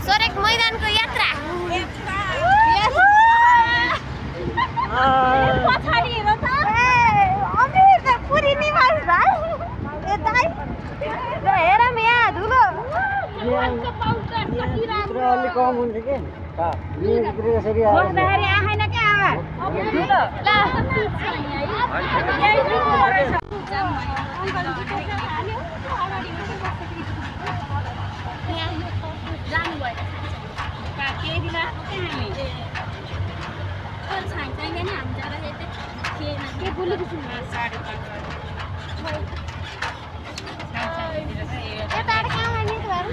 psoric मैदानको यात्रा पछाडि हेर त अमिर त पुरी निवास भाइ ए दाइ ल हेर म यहाँ धुलो अलि कम हुन्छ के यसरी आएन क्या धुलो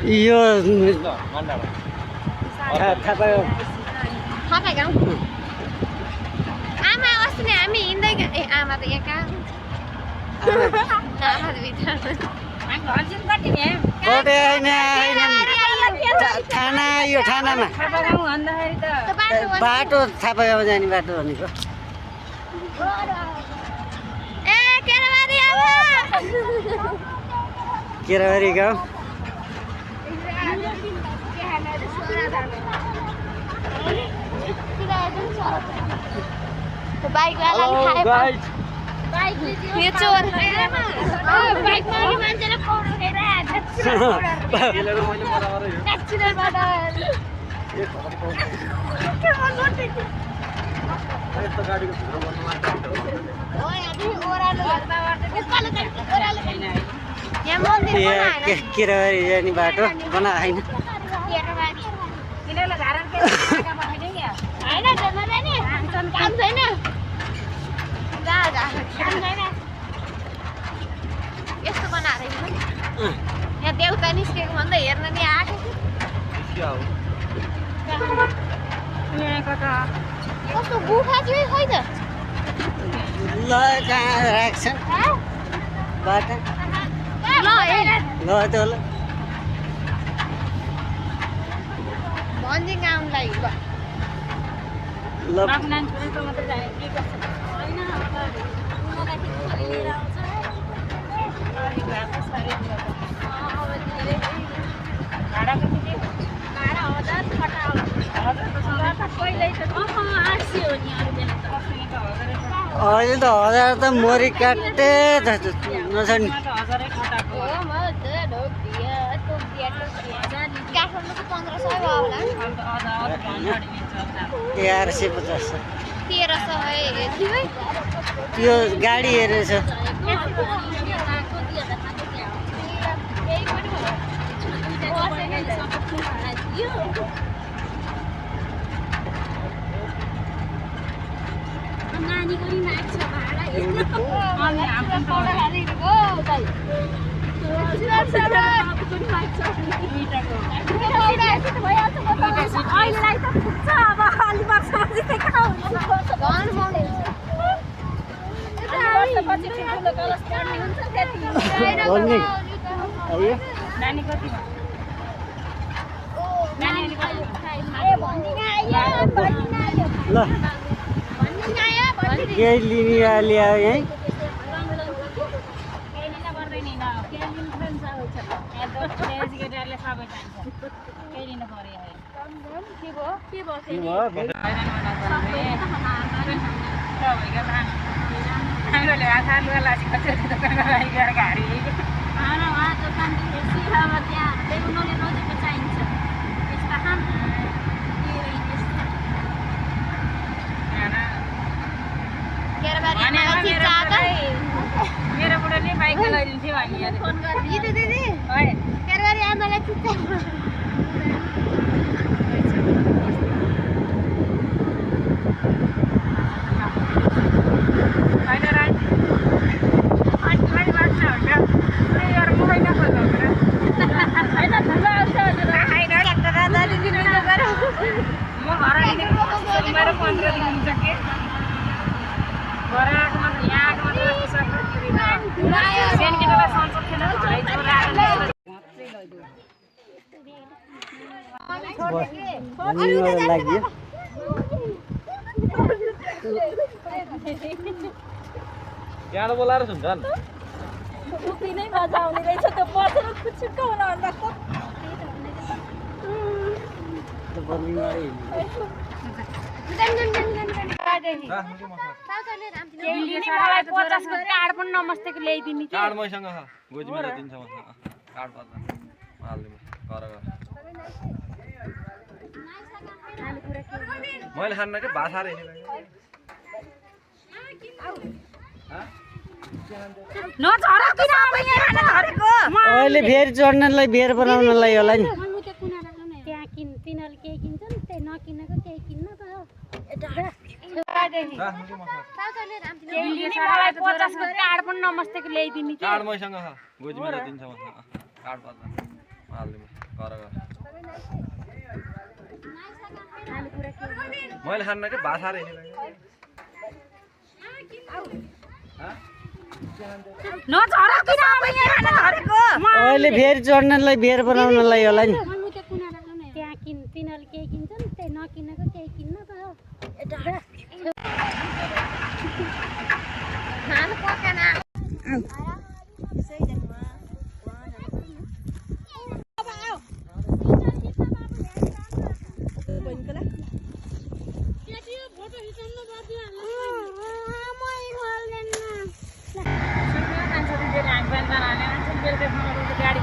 यो आमा अस्ति नै हामी हिँड्दै ए आमा त यहाँ कहाँ थाना यो थानामा बाटो थापागाउँ जाने बाटो भनेको केराबारी गाउँ यो चोर बाइकमा मान्छेले पौडेर केराबारी जाने बाटो बनाएको छैन यस्तो बनाएर यहाँ देउता निस्केको भन्दा हेर्न नि आएको कस्तो गुफा चाहिँ खै त ल कहाँ राख्छन् बाटो ल भन्जिङ आउनुलाई अहिले त 1000 त मोरी काटे नछ नि काठमाडौँको 1500 भयो होला 1150 1300 थियो है त्यो गाडी हेरेछ केही लिने ल्यायो यहीँ मेरो बुढाले बाइक लगाइदिन्थ्यो भने फोन गरिदिनु दिदी केरबारी आमालाई चित्ता लाग्यो यहाँ बोलाएर सुन्छन् टुप्पी नै मजा आउने रहेछ त छिटो होला भन्दा को त्यो बर्निङ गरे कार्ड पनि नमस्तेको ल्याइदिने कि कार्ड मैसँग छ गोजीमा दिन्छ म कार्ड पर्छ हाल्दिनु गर मैले खान्न के भाषा रे अहिले फेरि चढ्नलाई बेर बनाउनलाई होला नि त्यहाँ तिनीहरूले केही किन्छन् त्यही नकिनेको केही किन्न त कार्ड पनि नमस्तेको ल्याइदिने कि कार्ड मैसँग छ गोजीमा दिन्छ म कार्ड पर्छ हाल्दिनु गर मैले खान्न के भाषा रे अहिले फेरि चढ्नलाई बेर बनाउनलाई होला नि त्यहाँ तिनीहरूले केही किन्छन् त्यही नकिनेको केही किन्न त गाडी